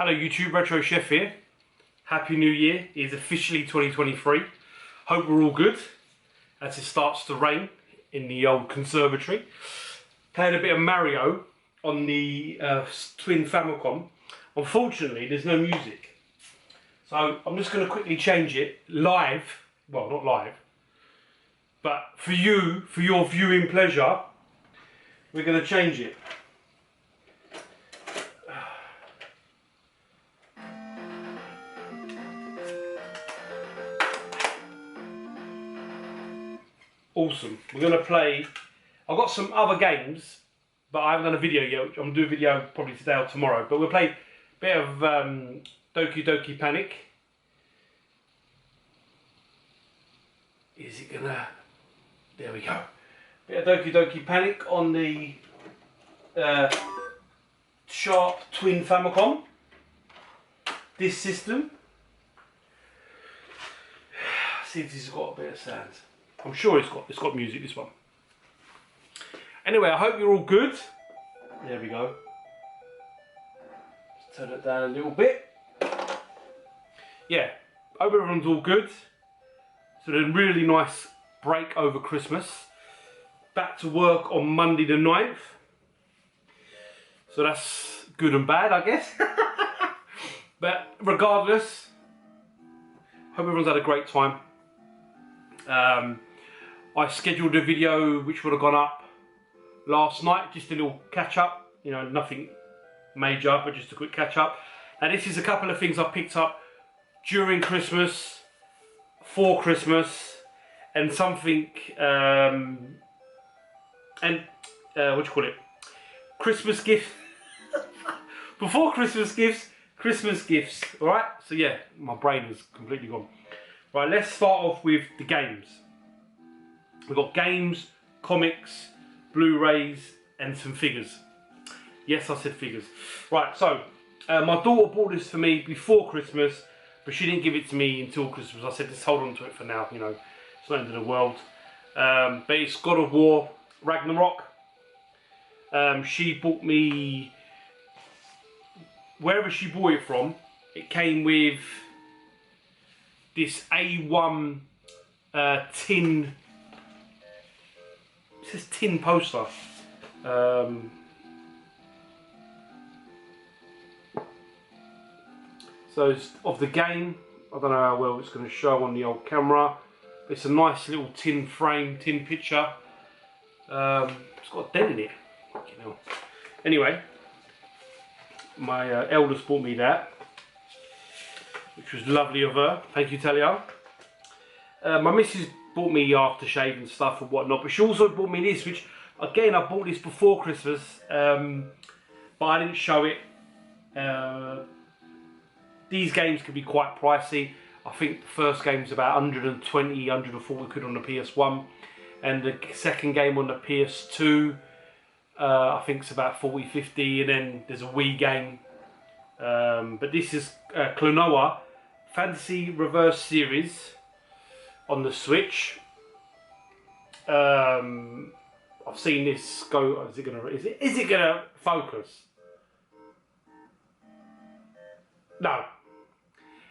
Hello YouTube, Retro Chef here. Happy New Year. It is officially 2023. Hope we're all good as it starts to rain in the old conservatory. Played a bit of Mario on the twin Famicom. Unfortunately, there's no music. So I'm just going to quickly change it live. Well, not live. But for you, for your viewing pleasure, we're going to change it. Awesome. We're going to play. I've got some other games, but I haven't done a video yet. I'm going to do a video probably today or tomorrow. But we'll play a bit of Doki Doki Panic. Is it going to... There we go. Bit of Doki Doki Panic on the Sharp Twin Famicom. This system. See if this has got a bit of sound. I'm sure it's got music, this one. Anyway, I hope you're all good. There we go. Let's turn it down a little bit. Yeah, hope everyone's all good. So a really nice break over Christmas. Back to work on Monday the 9th. So that's good and bad, I guess. But regardless, hope everyone's had a great time. I scheduled a video which would have gone up last night, just a little catch up, you know, nothing major, but just a quick catch up. And this is a couple of things I picked up during Christmas, for Christmas, and something, what do you call it? Christmas gift. Before Christmas gifts, Christmas gifts, alright? So yeah, my brain is completely gone. Right, let's start off with the games. We've got games, comics, Blu-rays, and some figures. Yes, I said figures. Right, so my daughter bought this for me before Christmas, but she didn't give it to me until Christmas. I said, just hold on to it for now, you know, it's not the end of the world. But it's God of War Ragnarok. She bought me, wherever she bought it from, it came with this A1 tin, it says tin poster. So it's of the game. I don't know how well it's going to show on the old camera. It's a nice little tin frame, tin picture. It's got a dent in it. You know. Anyway, my eldest bought me that, which was lovely of her. Thank you, Talia. My missus bought me aftershave and stuff and whatnot, but she also bought me this, which again I bought this before Christmas, but I didn't show it. These games can be quite pricey. I think the first game's about 120, 140 quid on the PS1, and the second game on the PS2, I think it's about 40, 50, and then there's a Wii game. But this is Klonoa Fantasy Reverse Series on the Switch. I've seen this go. Is it gonna focus? No.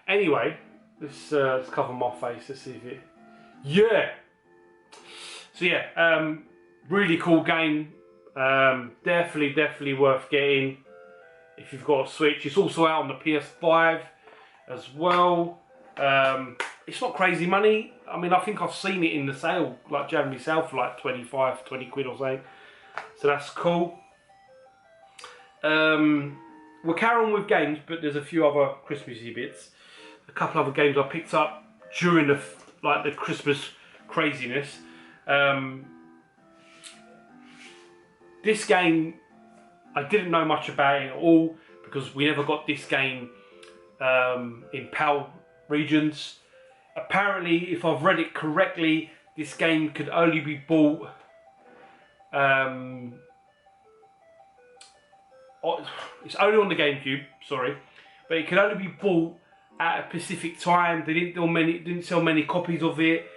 Anyway, let's cover my face. Let's see if it. Yeah. So yeah, really cool game. Definitely worth getting if you've got a Switch. It's also out on the PS5 as well. It's not crazy money. I mean, I think I've seen it in the sale, like January sale, for like 25, 20 quid or something. So that's cool. We'll carry on with games, but there's a few other Christmassy bits. A couple other games I picked up during the Christmas craziness. This game, I didn't know much about it at all because we never got this game in PAL regions. Apparently, if I've read it correctly, this game could only be bought it's only on the GameCube, sorry, but it could only be bought at a specific time. They didn't sell many copies of it.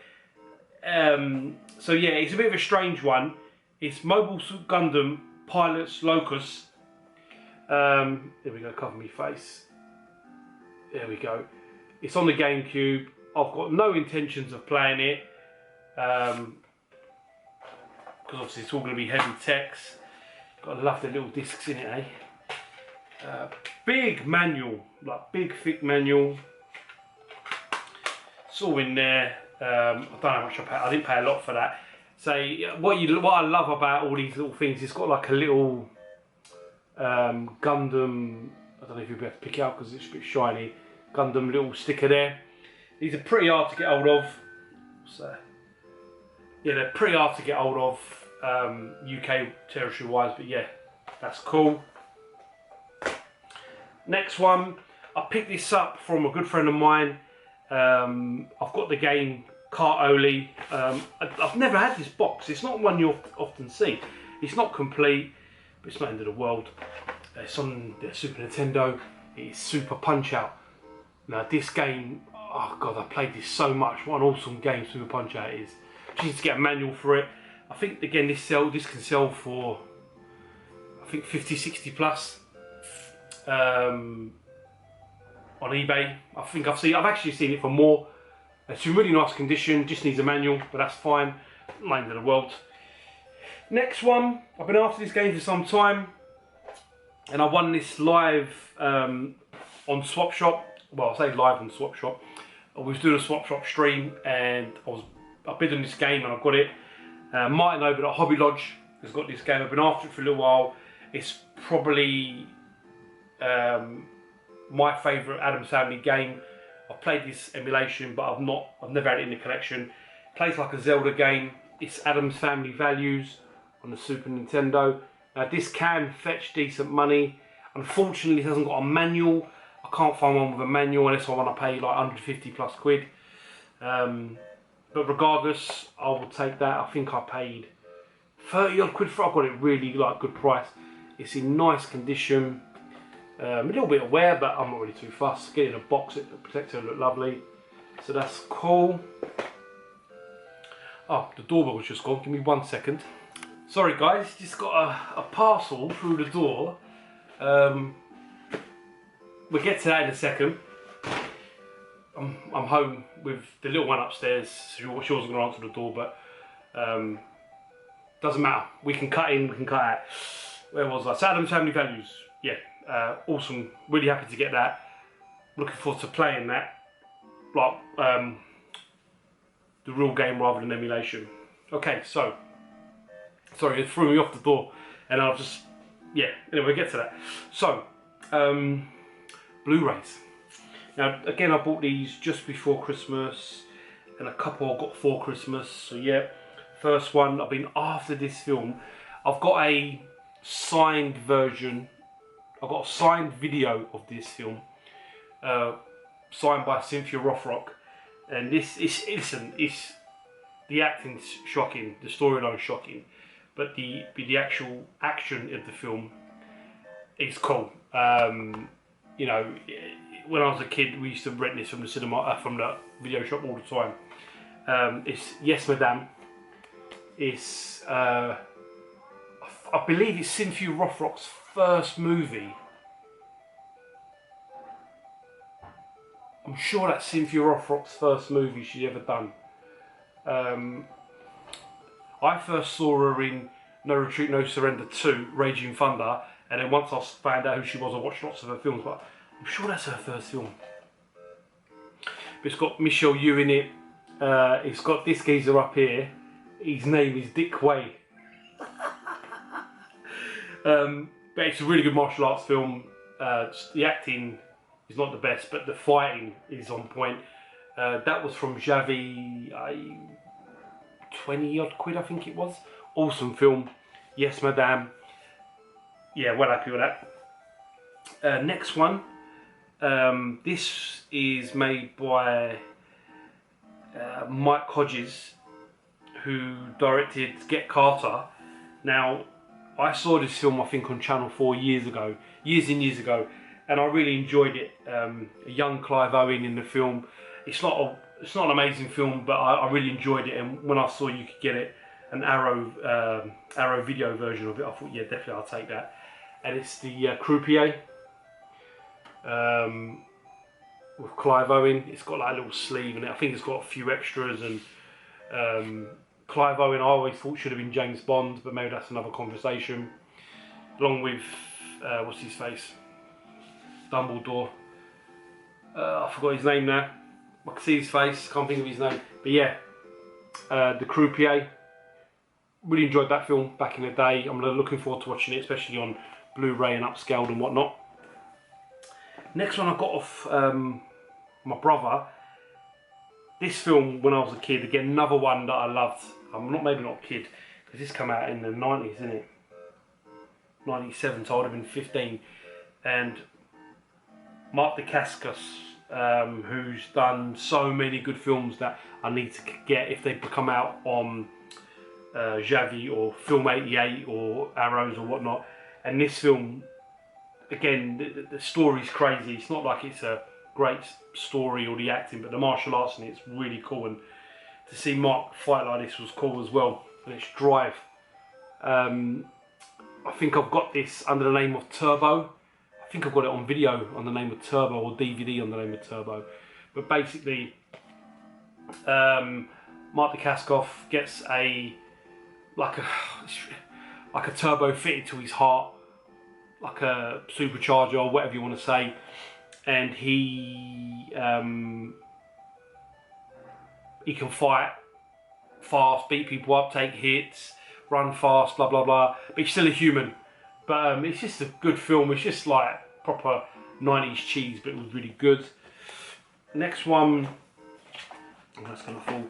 So yeah, it's a bit of a strange one. It's Mobile Suit Gundam Pilots Locus. There we go, cover me face. There we go. It's on the GameCube. I've got no intentions of playing it. Because obviously it's all going to be heavy text. Got to love the little discs in it, eh? Big manual, like big thick manual. It's all in there. I don't know how much I paid. I didn't pay a lot for that. So what I love about all these little things, it's got like a little Gundam. I don't know if you'll be able to pick it up because it's a bit shiny. Gundam little sticker there. These are pretty hard to get hold of. So yeah, they're pretty hard to get hold of UK territory wise, but yeah, that's cool. Next one, I picked this up from a good friend of mine. I've got the game Cart Only. I've never had this box. It's not one you'll often see. It's not complete, but it's not the end of the world. It's on the Super Nintendo. It's Super Punch Out. Now this game, oh god, I played this so much. What an awesome game Super Punch Out is. Just need to get a manual for it. I think again this can sell for I think 50, 60 plus on eBay. I've actually seen it for more. It's in really nice condition, just needs a manual, but that's fine. Not end of the world. Next one, I've been after this game for some time, and I won this live on Swap Shop. Well, I say live on Swap Shop. I was doing a Swap Shop stream, and I bid on this game, and I got it. Martin over at Hobby Lodge has got this game. I've been after it for a little while. It's probably my favourite Addams Family game. I've played this emulation, but I've never had it in the collection. It plays like a Zelda game. It's Addams Family Values on the Super Nintendo. Now this can fetch decent money. Unfortunately, it hasn't got a manual. I can't find one with a manual unless I want to pay like 150 plus quid. But regardless, I will take that. I think I paid 30 odd quid for it. I got it really like good price. It's in nice condition. A little bit of wear, but I'm not really too fussed. Get it in a box, it protects it, look lovely. So that's cool. Oh, the doorbell's just gone. Give me 1 second. Sorry guys, just got a parcel through the door. We'll get to that in a second. I'm home with the little one upstairs. She wasn't going to answer the door, but doesn't matter. We can cut in, we can cut out. Where was I? Addams Family Values. Yeah. Awesome, really happy to get that. Looking forward to playing that, like the real game rather than emulation. Okay, so sorry, it threw me off the door, and I'll just anyway, we'll get to that. So Blu-rays. Now again, I bought these just before Christmas, and a couple I got for Christmas. So yeah, first one, I've been after this film. I've got a signed version. I've got a signed video of this film, signed by Cynthia Rothrock, and this is the acting's shocking, the storyline's shocking, but the actual action of the film is cool. You know, when I was a kid, we used to rent this from the cinema, from the video shop all the time. It's Yes Madame. It's I believe it's Cynthia Rothrock's first movie. I'm sure that's Cynthia Rothrock's first movie she's ever done. I first saw her in No Retreat, No Surrender 2, Raging Thunder, and then once I found out who she was, I watched lots of her films, but I'm sure that's her first film. But it's got Michelle Yeoh in it. It's got this geezer up here. His name is Dick Way. But it's a really good martial arts film. The acting is not the best, but the fighting is on point. That was from Javi, 20 odd quid I think it was. Awesome film. Yes Madame. Yeah, well happy with that. Next one. This is made by Mike Hodges, who directed Get Carter. Now, I saw this film I think on Channel 4 years and years ago, and I really enjoyed it. A young Clive Owen in the film. It's not an amazing film, but I really enjoyed it. And when I saw you could get it, an Arrow video version of it, I thought, yeah, definitely I'll take that. And it's the Croupier. with Clive Owen. It's got like a little sleeve in it. I think it's got a few extras, and Clive Owen I always thought should have been James Bond, but maybe that's another conversation. Along with what's his face, Dumbledore. I forgot his name now. I can see his face, can't think of his name. But yeah, the Croupier. Really enjoyed that film back in the day. I'm looking forward to watching it, especially on Blu-ray and upscaled and whatnot. Next one I got off my brother. This film when I was a kid, again another one that I loved. I'm maybe not a kid, because this came out in the 90s, isn't it? 97, so I would have been 15. And Mark Dacascos, who's done so many good films that I need to get if they come out on Javi or Film 88 or Arrows or whatnot. And this film, again, the story's crazy. It's not like it's a great story or the acting, but the martial arts in it's really cool. And to see Mark fight like this was cool as well. And it's Drive. I think I've got this under the name of Turbo. I think I've got it on video on the name of Turbo, or DVD on the name of Turbo. But basically, Mark Dacascos gets like a turbo fitted to his heart, like a supercharger or whatever you want to say, and he can fight fast, beat people up, take hits, run fast, blah blah blah. But he's still a human. But it's just a good film. It's just like proper 90s cheese, but it was really good. Next one, that's gonna fall.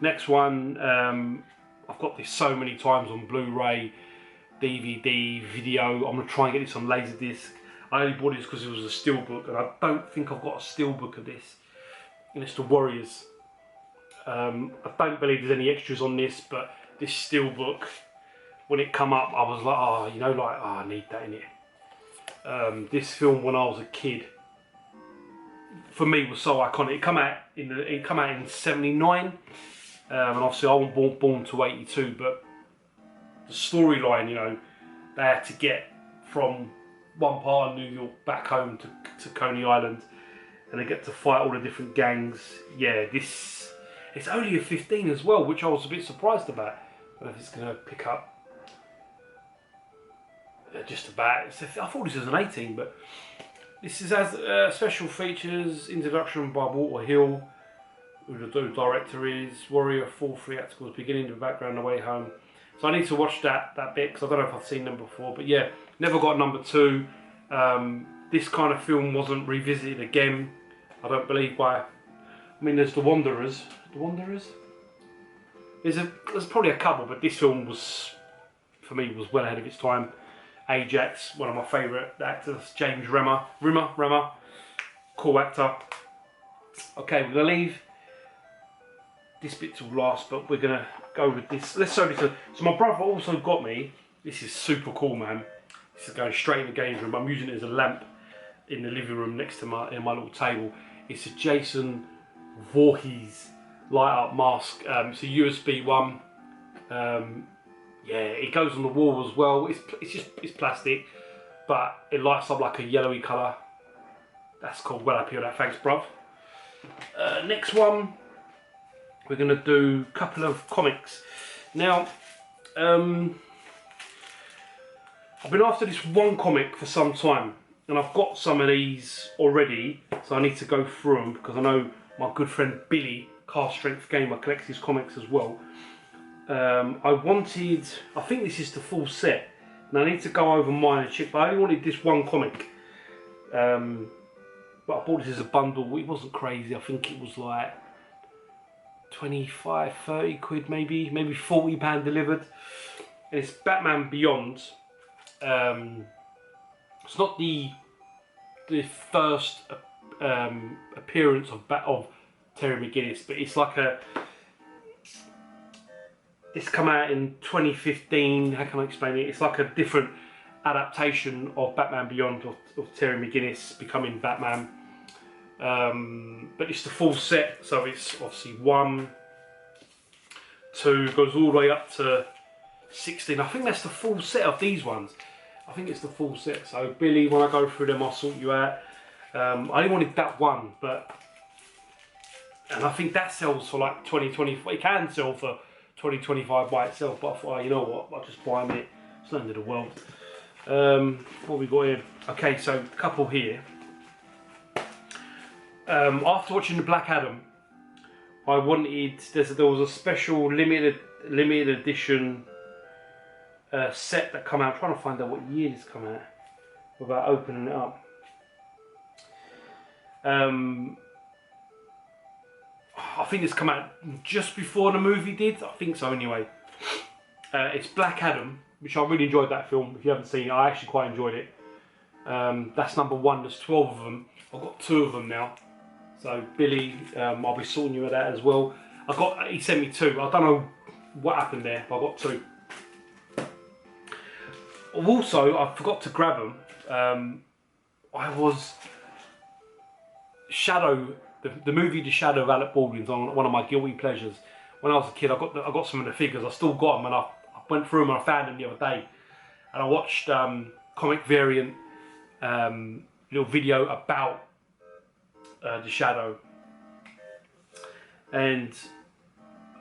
Next one, I've got this so many times on Blu-ray, DVD, video. I'm gonna try and get this on Laserdisc. I only bought this because it was a steelbook, and I don't think I've got a steelbook of this. And it's The Warriors. I don't believe there's any extras on this, but this steelbook, when it come up, I was like, oh, you know, like, oh, I need that in it. This film, when I was a kid, for me was so iconic. It come out in '79. And obviously I wasn't born to 82, but the storyline, you know, they had to get from one part of New York back home to Coney Island, and they get to fight all the different gangs. Yeah, it's only a 15 as well, which I was a bit surprised about. I don't know if it's going to pick up. Just about. I thought this was an 18, but this is as special features, introduction by Walter Hill, who the director is, Warrior, 4-3 Acticals, beginning, the background, the way home. So I need to watch that bit, because I don't know if I've seen them before. But yeah, never got number 2. This kind of film wasn't revisited again, I don't believe, by... I mean, there's The Wanderers. The Wanderers? There's probably a couple, but this film was, for me, was well ahead of its time. Ajax, one of my favourite actors, James Remmer. Cool actor. Okay, we're going to leave this bit till last, but we're gonna go with this. Let's show this. So my brother also got me. This is super cool, man. This is going straight in the games room. I'm using it as a lamp in the living room next to my little table. It's a Jason Voorhees light up mask. It's a USB one. Yeah, it goes on the wall as well. It's plastic, but it lights up like a yellowy colour. That's cool. Well happy with that. Thanks, bruv. Next one. We're going to do a couple of comics. Now, I've been after this one comic for some time, and I've got some of these already, so I need to go through them, because I know my good friend Billy, Car Strength Gamer, collects his comics as well. I think this is the full set, and I need to go over mine and check, but I only wanted this one comic. But I bought this as a bundle. It wasn't crazy. I think it was like 25, 30 quid maybe £40 delivered. And it's Batman Beyond. It's not the first appearance of Terry McGinnis, but it's like this come out in 2015. How can I explain it? It's like a different adaptation of Batman Beyond of Terry McGinnis becoming Batman. But it's the full set, so it's obviously 1, 2, goes all the way up to 16. I think that's the full set of these ones. I think it's the full set. So Billy, when I go through them, I'll sort you out. I only wanted that one, and I think that sells for like 20, 25. It can sell for 20, 25 by itself, but I thought, oh, you know what, I'll just buy them it. It's not the end of the world. What we got here? Okay, so a couple here. After watching the Black Adam, I wanted, there was a special limited edition set that come out. I'm trying to find out what year this come out without opening it up. I think this come out just before the movie did. I think so anyway. It's Black Adam, which I really enjoyed that film. If you haven't seen it, I actually quite enjoyed it. That's number 1. There's 12 of them. I've got 2 of them now. So Billy, I'll be sorting you with that as well. He sent me 2. I don't know what happened there, but I got 2. Also, I forgot to grab them. I was Shadow, the movie The Shadow of Alec Baldwin's on one of my guilty pleasures. When I was a kid, I got some of the figures. I still got them, and I went through them and I found them the other day. And I watched comic variant little video about The Shadow, and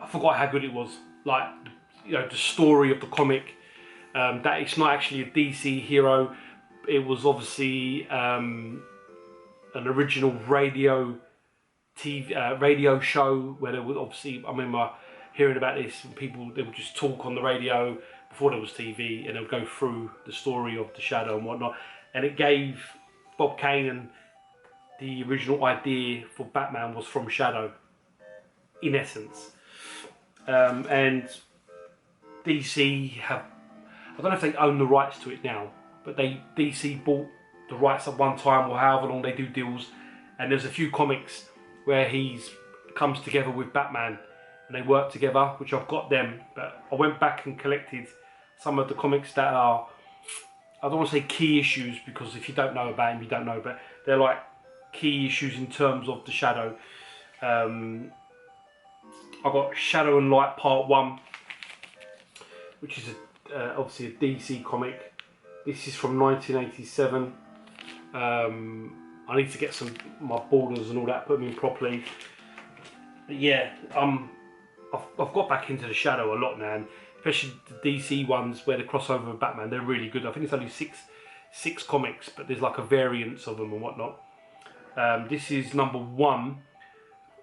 I forgot how good it was. Like, you know, the story of the comic, that it's not actually a DC hero. It was obviously an original radio show where there was obviously, I remember hearing about this, people, they would just talk on the radio before there was TV, and they would go through the story of The Shadow and whatnot, and it gave Bob Kane, and the original idea for Batman was from Shadow, in essence. And DC have, I don't know if they own the rights to it now, but DC bought the rights at one time, or however long they do deals, and there's a few comics where he's comes together with Batman and they work together, which I've got them, but I went back and collected some of the comics that are, I don't want to say key issues, because if you don't know about him, you don't know, but they're like key issues in terms of The Shadow. I got Shadow and Light Part 1, which is obviously a DC comic. This is from 1987. I need to get my borders and all that, put them in properly. But yeah, I've got back into The Shadow a lot now, and especially the DC ones where they cross over with Batman, they're really good. I think it's only six comics, but there's like a variance of them and whatnot. This is number 1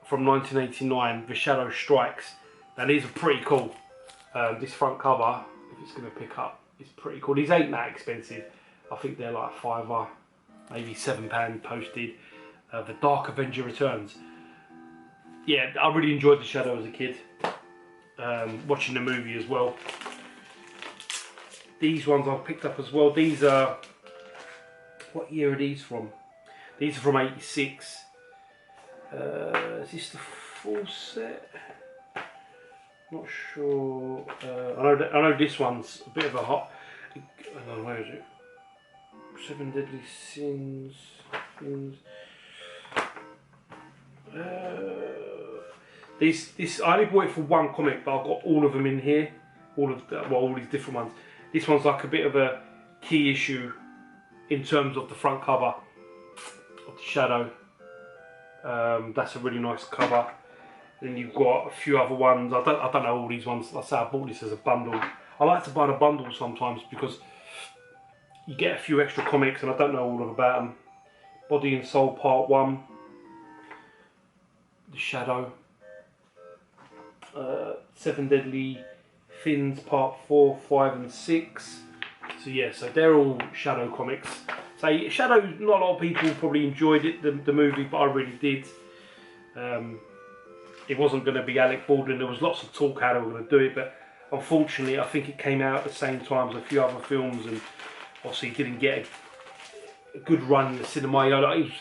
from 1989, The Shadow Strikes. Now these are pretty cool. This front cover, if it's going to pick up, it's pretty cool. These ain't that expensive. I think they're like £5, maybe £7 posted. The Dark Avenger Returns. Yeah, I really enjoyed The Shadow as a kid. Watching the movie as well. These ones I've picked up as well. These are, what year are these from? These are from '86. Is this the full set? Not sure. I know this one's a bit of a hot. Hang on, where is it? 7 Deadly Sins. This I only bought it for one comic, but I've got all of them in here. All these different ones. This one's like a bit of a key issue in terms of the front cover of The Shadow. That's a really nice cover. Then you've got a few other ones. I don't know all these ones. Like I say, I bought this as a bundle. I like to buy the bundle sometimes because you get a few extra comics, and I don't know all about them. Body and Soul Part 1. The Shadow. 7 Deadly Fins Part 4, 5 and 6. So yeah, so they're all Shadow comics. So Shadow, not a lot of people probably enjoyed it, the movie, but I really did. It wasn't going to be Alec Baldwin. There was lots of talk how they were going to do it, but unfortunately I think it came out at the same time as a few other films, and obviously didn't get a good run in the cinema. You know, like,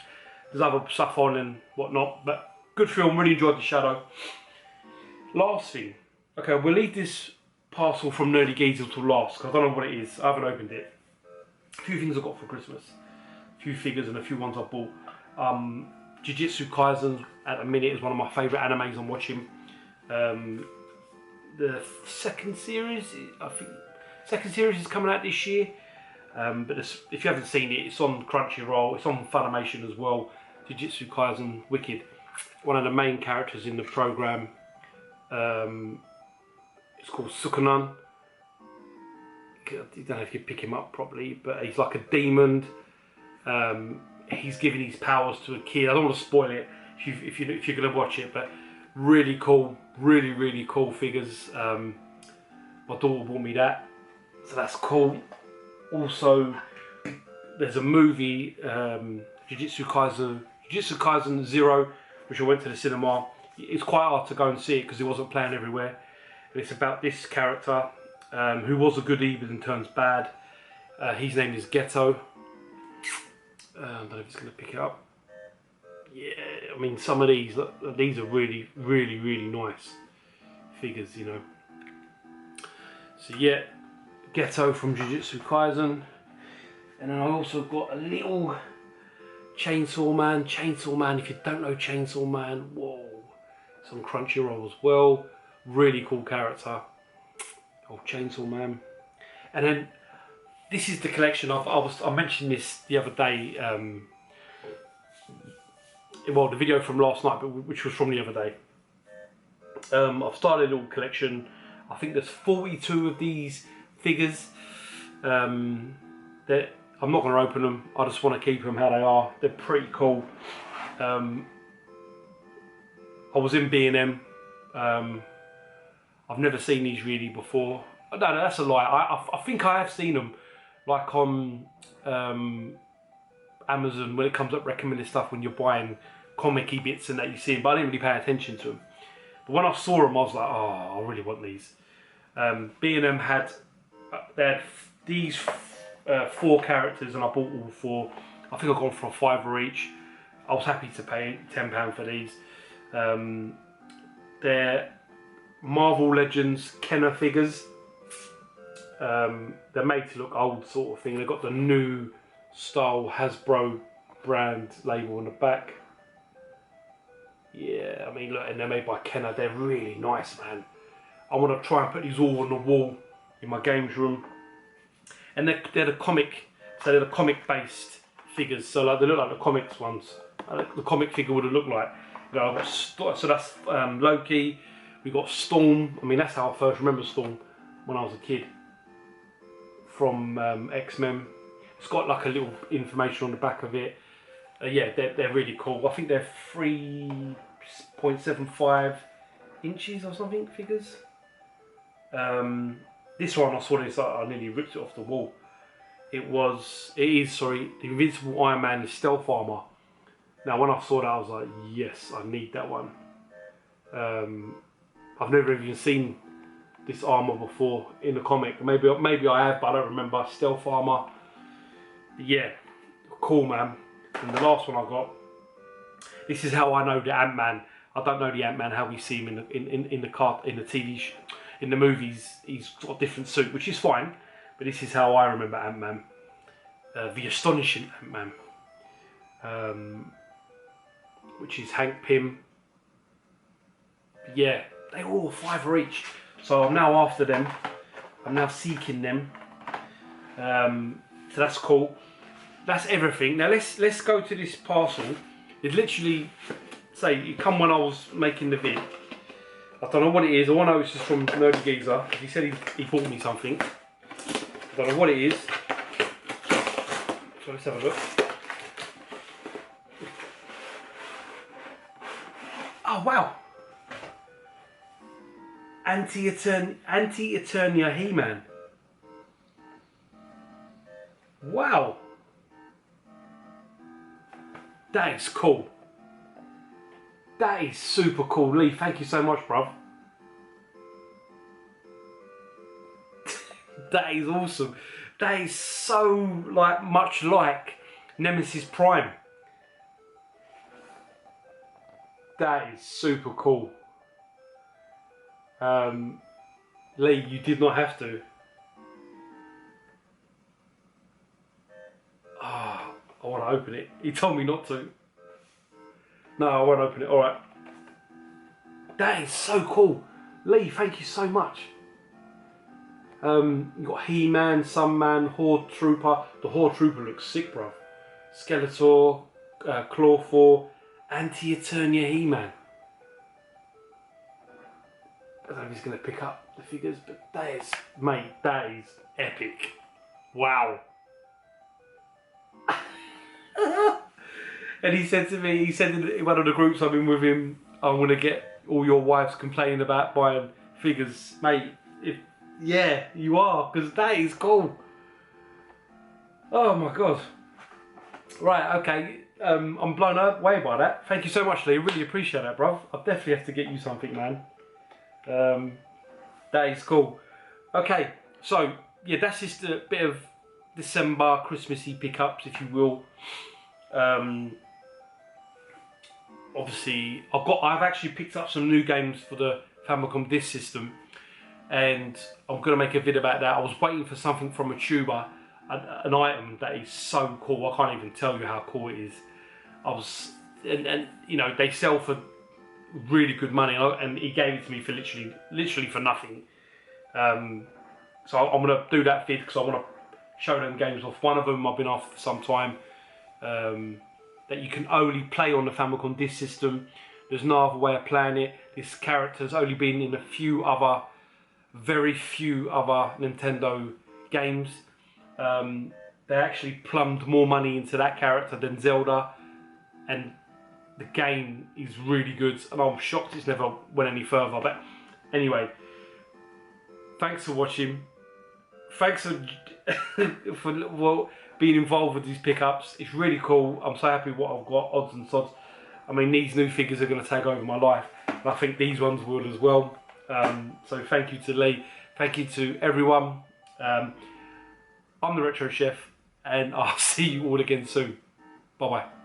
there's other stuff on and whatnot, but good film, really enjoyed The Shadow. Last thing, okay, we'll leave this parcel from Nerdy Geezer till last, because I don't know what it is. I haven't opened it. A few things I got for Christmas, a few figures and a few ones I bought. Jujutsu Kaisen at the minute is one of my favourite animes I'm watching. The second series, I think, second series is coming out this year. But if you haven't seen it, it's on Crunchyroll, it's on Funimation as well. Jujutsu Kaisen Wicked. One of the main characters in the program, it's called Sukunan. You don't know if you pick him up properly, but he's like a demon. He's giving his powers to a kid. I don't want to spoil it if you're going to watch it, but really cool, really cool figures. My daughter bought me that, so that's cool. Also, there's a movie, Jujutsu Kaisen 0, which I went to the cinema. It's quite hard to go and see it because it wasn't playing everywhere. And it's about this character who was a goodie but then turns bad. His name is Ghetto. I don't know if it's going to pick it up. Yeah, I mean, some of these are really nice figures, you know. So yeah, Ghetto from Jujutsu Kaisen. And then I also got a little Chainsaw Man. Chainsaw Man, if you don't know Chainsaw Man, whoa. It's on Crunchyroll as well. Really cool character. Oh, Chainsaw Man. And then this is the collection. I mentioned this the other day. Well, the video from last night, but which was from the other day. I've started a little collection. I think there's 42 of these figures. I'm not going to open them. I just want to keep them how they are. They're pretty cool. I was in B&M. I've never seen these really before. No, that's a lie. I think I have seen them, like on Amazon when it comes up recommended stuff when you're buying comic-y bits and that you see them, but I didn't really pay attention to them. But when I saw them, I was like, oh, I really want these. B&M had these 4 characters, and I bought all 4. I think I got them for $5 each. I was happy to pay £10 for these. They're Marvel Legends Kenner figures. They're made to look old, sort of thing. They've got the new style Hasbro brand label on the back. Yeah, I mean, look, and they're made by Kenner. They're really nice, man. I want to try and put these all on the wall in my games room. And they're the comic, so they're the comic-based figures. So like they look like the comics ones. The comic figure would have looked like. You know, I've got so that's Loki. We got Storm. I mean, that's how I first remember Storm when I was a kid. From X-Men. It's got like a little information on the back of it. Yeah, they're really cool. I think they're 3.75 inches or something figures. This one I saw this, I nearly ripped it off the wall. It is the Invincible Iron Man stealth armor. Now when I saw that I was like, yes, I need that one. I've never even seen this armor before in the comic. Maybe I have, but I don't remember. Stealth armor. Yeah, cool, man. And the last one I got. This is how I know the Ant-Man. I don't know the Ant-Man how we see him in the TV in the movies. He's got a different suit, which is fine. But this is how I remember Ant-Man. The Astonishing Ant-Man, which is Hank Pym. Yeah, they were all $5 each. So I'm now after them. I'm now seeking them. So that's cool. That's everything. Now let's go to this parcel. It literally, say, it come when I was making the vid. I don't know what it is. All I know it's just from Nerdy Geezer. He said he bought me something. I don't know what it is. So let's have a look. Oh wow! Anti-Eternia He-Man. Wow! That is cool. That is super cool. Lee, thank you so much, bruv. That is awesome. That is so much like Nemesis Prime. That is super cool. Lee, you did not have to. I want to open it. He told me not to. No, I won't open it. Alright. That is so cool. Lee, thank you so much. You got He-Man, Sunman, Horde Trooper. The Horde Trooper looks sick, bro. Skeletor, Clawthor, Anti-Eternia He-Man. I don't know if he's going to pick up the figures, but that is, mate, that is epic. Wow. And he said to me, he said in one of the groups I'm in with him, I'm going to get all your wives complaining about buying figures. Mate, yeah, you are, because that is cool. Oh my God. Right, okay. I'm blown away by that. Thank you so much, Lee. Really appreciate that, bruv. I'll definitely have to get you something, man. That is cool. Okay, so yeah, that's just a bit of December Christmassy pickups, if you will. Obviously, I've actually picked up some new games for the Famicom Disk System, and I'm gonna make a video about that. I was waiting for something from a tuber, an item that is so cool. I can't even tell you how cool it is. And you know, they sell for really good money, and he gave it to me for literally for nothing. So I'm gonna do that vid because I want to show them games off. One of them I've been after for some time, that you can only play on the Famicom Disk System. There's no other way of playing it. This character's only been in very few other Nintendo games. They actually plumbed more money into that character than Zelda, and the game is really good, and I'm shocked it's never went any further. But anyway, thanks for watching. Thanks for being involved with these pickups. It's really cool. I'm so happy with what I've got, odds and sods. I mean, these new figures are going to take over my life, and I think these ones will as well. So thank you to Lee. Thank you to everyone. I'm the Retro Chef, and I'll see you all again soon. Bye bye.